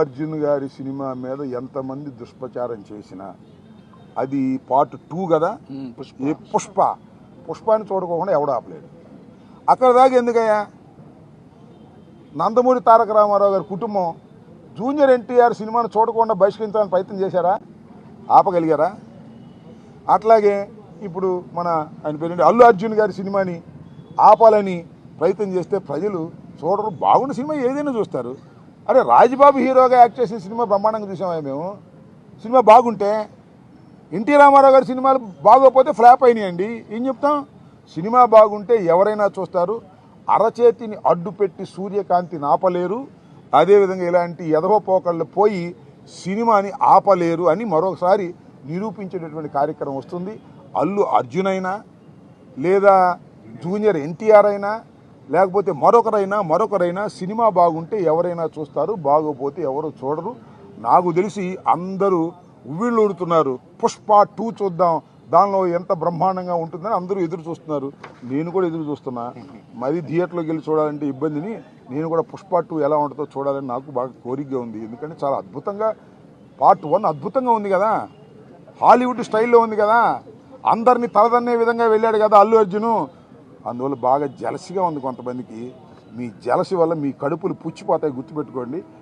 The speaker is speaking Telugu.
అర్జున్ గారి సినిమా మీద ఎంతమంది దుష్ప్రచారం చేసినా అది పార్ట్ 2 కదా. పుష్పాన్ని చూడకోకుండా ఎవడు ఆపలేడు. అక్కడ దాకా ఎందుకయ్యా? నందమూరి తారక రామారావు గారి కుటుంబం జూనియర్ ఎన్టీఆర్ సినిమాను చూడకుండా బహిష్కరించాలని ప్రయత్నం చేశారా? ఆపగలిగారా? అట్లాగే ఇప్పుడు ఆయన పేరు అల్లు అర్జున్ గారి సినిమాని ఆపాలని ప్రయత్నం చేస్తే ప్రజలు చూడరు. బాగున్న సినిమా ఏదైనా చూస్తారు. అరే రాజ్బాబు హీరోగా యాక్ట్ చేసిన సినిమా బ్రహ్మాండంగా చూసామా మేము? సినిమా బాగుంటే. ఎన్టీ రామారావు గారి సినిమాలు బాగోకపోతే ఫ్లాప్ అయినాయండి. ఏం చెప్తాం? సినిమా బాగుంటే ఎవరైనా చూస్తారు. అరచేతిని అడ్డు పెట్టి సూర్యకాంతిని ఆపలేరు. అదేవిధంగా ఇలాంటి ఎదవపోకళ్ళు పోయి సినిమాని ఆపలేరు అని మరొకసారి నిరూపించేటటువంటి కార్యక్రమం వస్తుంది. అల్లు అర్జున్ అయినా లేదా జూనియర్ ఎన్టీఆర్ అయినా లేకపోతే మరొకరైనా సినిమా బాగుంటే ఎవరైనా చూస్తారు, బాగోపోతే ఎవరు చూడరు. నాకు తెలిసి అందరూ ఉవ్విళ్ళు ఊడుతున్నారు. పుష్ప 2 చూద్దాం, దానిలో ఎంత బ్రహ్మాండంగా ఉంటుందని అందరూ ఎదురు చూస్తున్నారు. నేను కూడా ఎదురు చూస్తున్నా. మరి థియేటర్లోకి వెళ్ళి చూడాలంటే ఇబ్బందిని నేను కూడా పుష్ప 2 ఎలా ఉంటుందో చూడాలని నాకు బాగా కోరికగా ఉంది. ఎందుకంటే చాలా అద్భుతంగా పార్ట్ 1 అద్భుతంగా ఉంది కదా, హాలీవుడ్ స్టైల్లో ఉంది కదా, అందరినీ తలదన్నే విధంగా వెళ్ళాడు కదా అల్లు అర్జును. అందువల్ల బాగా జలసిగా ఉంది కొంతమందికి. మీ జలసి వల్ల మీ కడుపులు పుచ్చిపోతాయి, గుర్తుపెట్టుకోండి.